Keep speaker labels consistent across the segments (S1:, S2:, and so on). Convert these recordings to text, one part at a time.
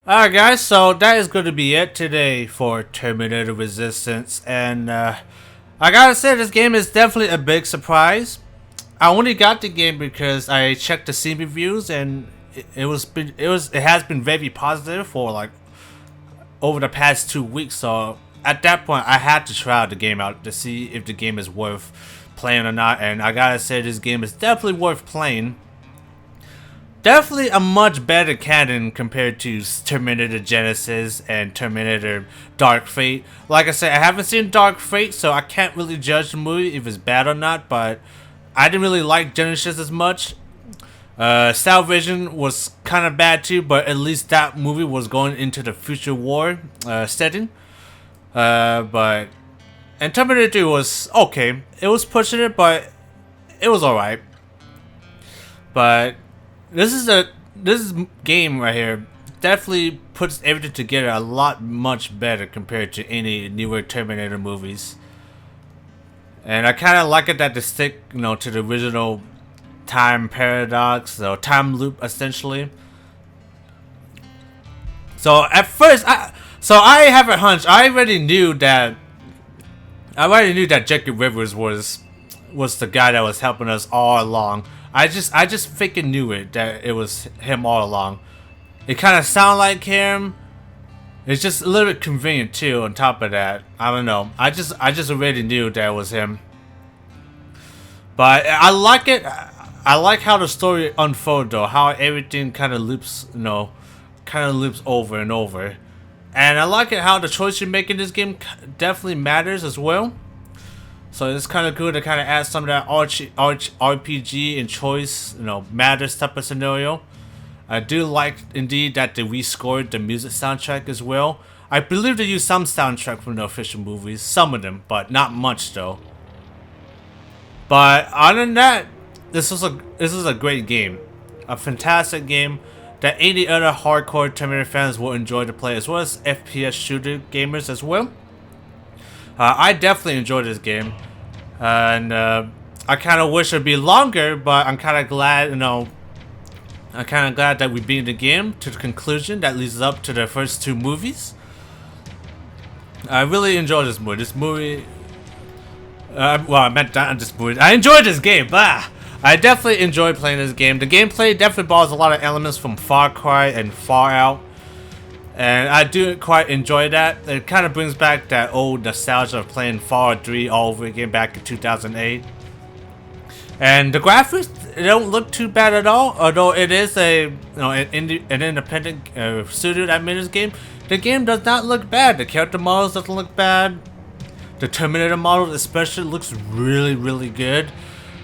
S1: Alright guys, so that is going to be it today for Terminator Resistance, and I gotta say this game is definitely a big surprise. I only got the game because I checked the Steam reviews, and it has been very positive for like over the past 2 weeks. So at that point, I had to try the game out to see if the game is worth playing or not, and I gotta say this game is definitely worth playing. Definitely a much better canon compared to Terminator Genesis and Terminator Dark Fate. Like I said, I haven't seen Dark Fate, so I can't really judge the movie if it's bad or not, but I didn't really like Genesis as much. Salvation was kind of bad too, but at least that movie was going into the future war setting. But and Terminator 2 was okay. It was pushing it, but it was alright. But this game right here definitely puts everything together a lot much better compared to any newer Terminator movies. And I kind of like it that they stick, to the original time paradox, or time loop essentially. So at first, I have a hunch. I already knew that Jacob Rivers was the guy that was helping us all along. I just freaking knew it, that it was him all along. It kind of sounded like him. It's just a little bit convenient too. On top of that, I don't know. I just already knew that it was him. But I like it. I like how the story unfolded, though. How everything kind of loops, over and over. And I like it how the choice you make in this game definitely matters as well. So it's kind of good to kind of add some of that RPG and choice, matters type of scenario. I do like indeed that they rescored the music soundtrack as well. I believe they used some soundtrack from the official movies, some of them, but not much though. But other than that, this is a great game, a fantastic game that any other hardcore Terminator fans will enjoy to play, as well as FPS shooter gamers as well. I definitely enjoyed this game, and I kind of wish it'd be longer, but I'm kind of glad, that we beat the game to the conclusion that leads up to the first two movies. I really enjoyed this movie. I meant not this movie. I enjoyed this game. I definitely enjoyed playing this game. The gameplay definitely borrows a lot of elements from Far Cry and Far Out. And I do quite enjoy that. It kind of brings back that old nostalgia of playing Fallout 3 all over again back in 2008. And the graphics, they don't look too bad at all. Although it is an independent studio that made this game. The game does not look bad. The character models doesn't look bad. The Terminator model especially looks really, really good.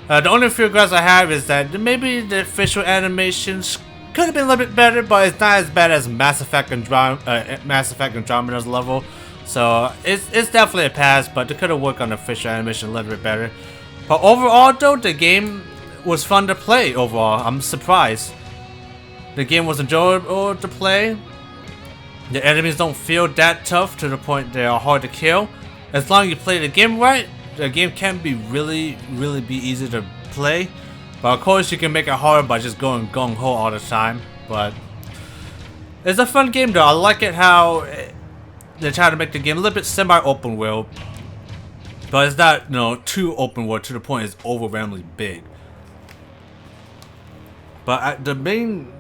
S1: The only few regrets I have is that maybe the facial animations could have been a little bit better, but it's not as bad as Mass Effect Andromeda's level. So it's definitely a pass, but they could have worked on the facial animation a little bit better. But overall though, the game was fun to play overall. I'm surprised. The game was enjoyable to play. The enemies don't feel that tough to the point they are hard to kill. As long as you play the game right, the game can be really be easy to play. But of course you can make it hard by just going gung-ho all the time. But it's a fun game though. I like it how they try to make the game a little bit semi-open world. But it's not, too open world to the point it's overwhelmingly big. But the main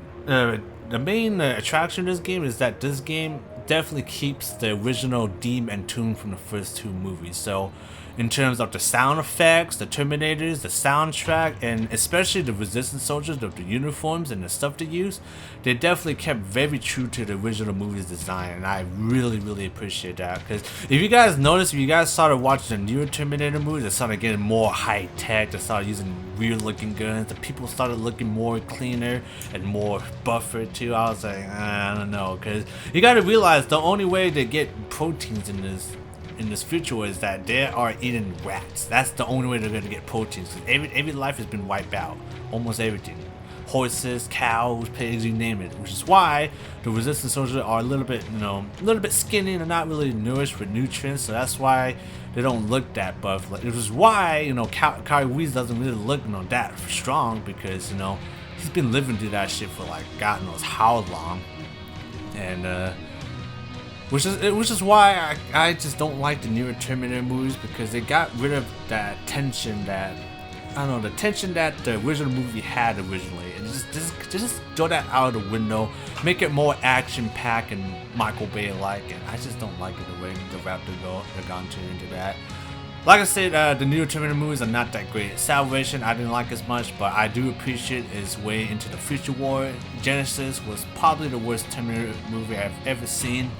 S1: attraction of this game is that this game definitely keeps the original theme and tune from the first two movies. So in terms of the sound effects, the Terminators, the soundtrack, and especially the Resistance soldiers, the uniforms and the stuff they use, they definitely kept very true to the original movie's design, and I really appreciate that. Because if you guys notice, if you guys started watching the newer Terminator movies, they started getting more high tech, they started using weird looking guns, the people started looking more cleaner and more buffer too. I was like, I don't know, because you gotta realize the only way to get proteins in this future is that they are eating rats. That's the only way they're going to get proteins. Every life has been wiped out. Almost everything. Horses, cows, pigs, you name it. Which is why the Resistance soldiers are a little bit skinny and not really nourished with nutrients. So that's why they don't look that buff. Which is why, Kyle Reese doesn't really look, that strong, because, he's been living through that shit for like God knows how long. and which is why I just don't like the newer Terminator movies, because they got rid of that tension that, I don't know, the tension that the original movie had originally, and just throw that out of the window, make it more action packed and Michael Bay like, and I just don't like it the way the route they're gone to into that. Like I said, the newer Terminator movies are not that great. Salvation I didn't like as much, but I do appreciate its way into the future war. Genesis was probably the worst Terminator movie I've ever seen.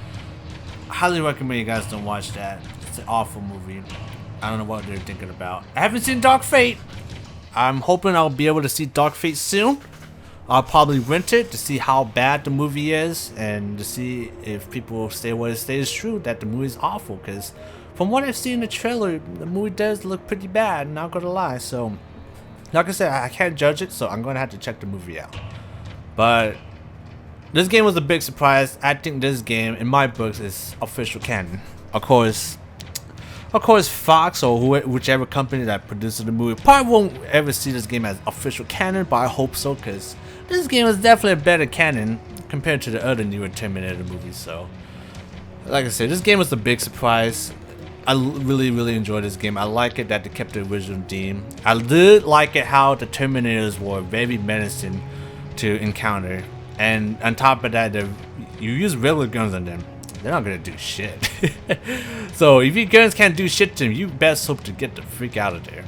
S1: I highly recommend you guys don't watch that. It's an awful movie. I don't know what they're thinking about. I haven't seen Dark Fate. I'm hoping I'll be able to see Dark Fate soon. I'll probably rent it to see how bad the movie is, and to see if people say what it stays true, that the movie is awful. Because from what I've seen in the trailer, the movie does look pretty bad, not gonna lie. So, like I said, I can't judge it, so I'm gonna have to check the movie out. But this game was a big surprise. I think this game, in my books, is official canon. Of course, Fox or whichever company that produces the movie probably won't ever see this game as official canon, but I hope so, because this game is definitely a better canon compared to the other newer Terminator movies. So, like I said, this game was a big surprise. I really enjoyed this game. I like it that they kept the original theme. I did like it how the Terminators were very menacing to encounter, and on top of that, you use regular guns on them, they're not gonna do shit. So if your guns can't do shit to them, you best hope to get the freak out of there.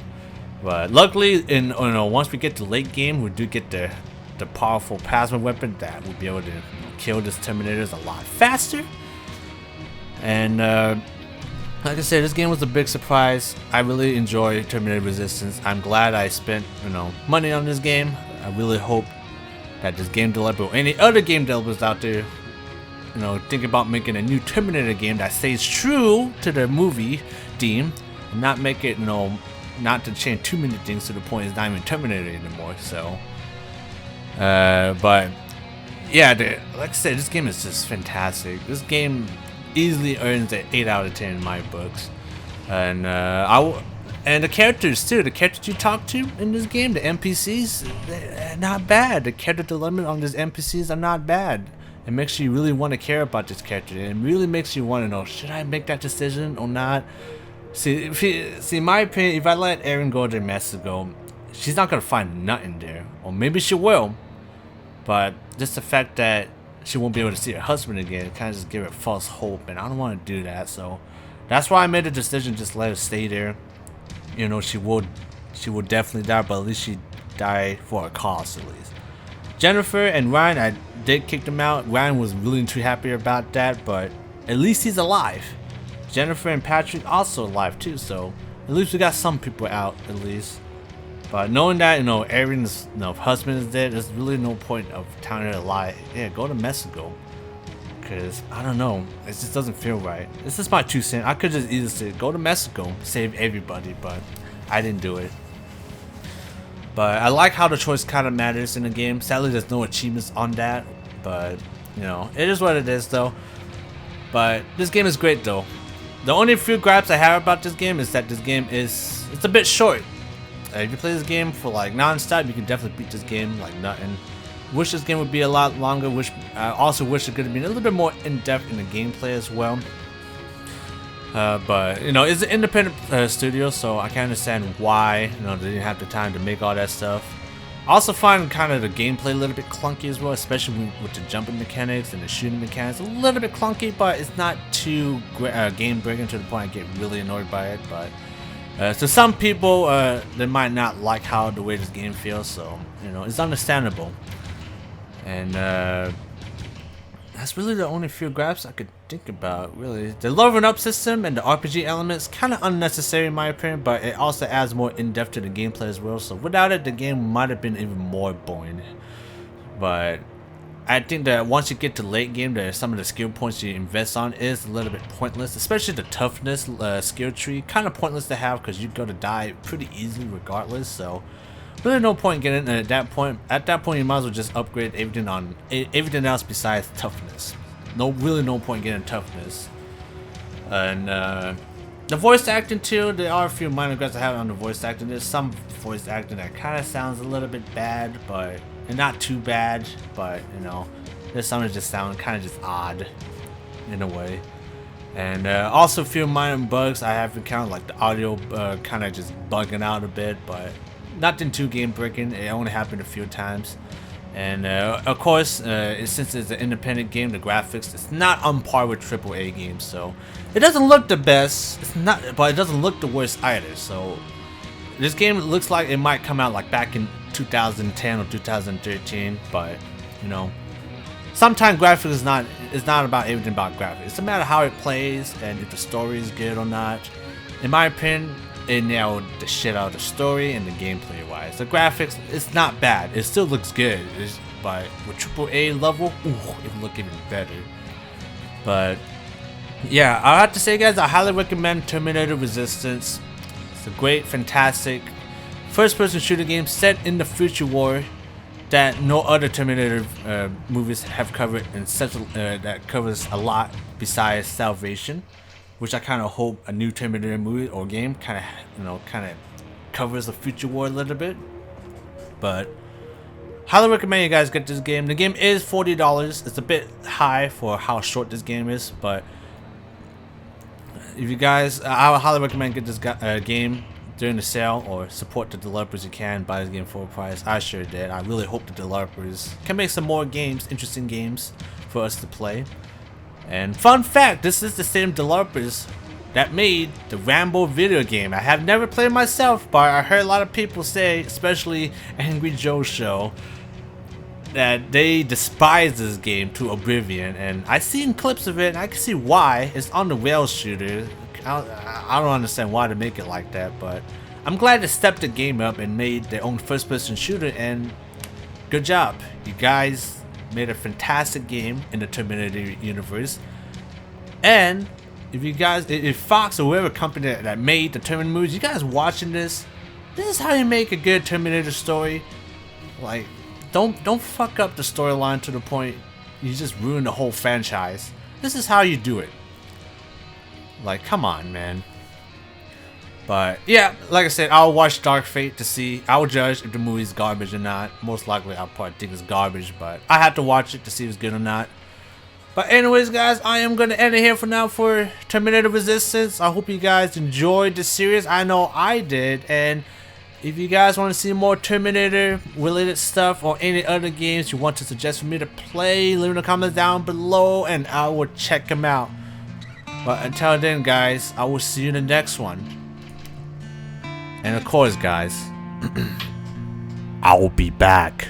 S1: But luckily, once we get to late game, we do get the powerful plasma weapon that will be able to kill this Terminators a lot faster. And like I said, this game was a big surprise. I really enjoy Terminator Resistance. I'm glad I spent money on this game. I really hope that this game developer or any other game developers out there think about making a new Terminator game that stays true to the movie theme, and not make it not to change too many things to the point it's not even Terminator anymore. So but yeah, like I said, this game is just fantastic. This game easily earns an 8 out of 10 in my books. And and the characters too, the characters you talk to in this game, the NPCs, they're not bad. The character development on these NPCs are not bad. It makes you really want to care about this character. It really makes you want to know, should I make that decision or not? See, in my opinion, if I let Erin go to Mexico, she's not gonna find nothing there, or maybe she will. But just the fact that she won't be able to see her husband again kind of just give her false hope, and I don't want to do that. So that's why I made the decision just let her stay there. She will definitely die, but at least she died for a cause at least. Jennifer and Ryan, I did kick them out. Ryan was really too happy about that, but at least he's alive. Jennifer and Patrick also alive too, so at least we got some people out at least. But knowing that Erin's husband is dead, there's really no point of telling her to lie. Yeah, go to Mexico, because I don't know, it just doesn't feel right. This is my 2 cents. I could just easily say go to Mexico, save everybody, but I didn't do it. But I like how the choice kind of matters in the game. Sadly, there's no achievements on that, but it is what it is though. But this game is great though. The only few gripes I have about this game is that this game it's a bit short. If you play this game for like non-stop, you can definitely beat this game like nothing. Wish this game would be a lot longer. I also wish it could have been a little bit more in-depth in the gameplay as well. But it's an independent studio, so I can understand why they didn't have the time to make all that stuff. I also find kind of the gameplay a little bit clunky as well, especially with the jumping mechanics and the shooting mechanics. A little bit clunky, but it's not too game breaking to the point I get really annoyed by it. But to some people, they might not like the way this game feels, so it's understandable. And that's really the only few gripes I could think about, really. The leveling up system and the RPG elements, kind of unnecessary in my opinion, but it also adds more in-depth to the gameplay as well. So without it, the game might have been even more boring. But I think that once you get to late game, some of the skill points you invest on is a little bit pointless, especially the toughness skill tree. Kind of pointless to have because you're going to die pretty easily regardless. So really no point getting at that point. At that point, you might as well just upgrade everything else besides toughness. Really no point getting toughness. And the voice acting too, there are a few minor gripes I have on the voice acting. There's some voice acting that kind of sounds a little bit bad, and not too bad, but The sound just sound kind of just odd in a way. And also a few minor bugs I have encountered, like the audio kind of just bugging out a bit, but nothing too game breaking. It only happened a few times. And of course, since it's an independent game, the graphics it's not on par with AAA games, so it doesn't look the best. It's not, but it doesn't look the worst either. So this game looks like it might come out like back in 2010 or 2013, but you know, sometimes graphics is not about everything about graphics. It's a matter of how it plays and if the story is good or not. In my opinion, it nailed the shit out of the story and the gameplay wise. The graphics, it's not bad. It still looks good. But with AAA level, ooh, it would look even better. But yeah, I have to say, guys, I highly recommend Terminator Resistance. It's a great, fantastic first-person shooter game set in the future war that no other Terminator movies have covered, and that covers a lot besides Salvation, which I kind of hope a new Terminator movie or game kind of covers the future war a little bit. But highly recommend you guys get this game. The game is $40. It's a bit high for how short this game is, but if you guys, I would highly recommend get this game during the sale, or support the developers you can. Buy this game full price. I sure did. I really hope the developers can make some more games, interesting games for us to play. And fun fact, this is the same developers that made the Rambo video game. I have never played myself, but I heard a lot of people say, especially Angry Joe Show, that they despise this game to oblivion. And I've seen clips of it, and I can see why. It's on the rail shooter. I don't understand why they make it like that, but I'm glad they stepped the game up and made their own first-person shooter, and good job. You guys made a fantastic game in the Terminator universe. And if Fox or whatever company that made the Terminator movies, you guys watching this is how you make a good Terminator story. Like, don't fuck up the storyline to the point you just ruin the whole franchise. This is how you do it. Like, come on, man. But yeah, like I said, I'll watch Dark Fate to see. I'll judge if the movie's garbage or not. Most likely, I'll probably think it's garbage, but I have to watch it to see if it's good or not. But anyways, guys, I am going to end it here for now for Terminator Resistance. I hope you guys enjoyed the series. I know I did. And if you guys want to see more Terminator related stuff or any other games you want to suggest for me to play, leave in the comments down below and I will check them out. But until then, guys, I will see you in the next one. And of course, guys, I will be back.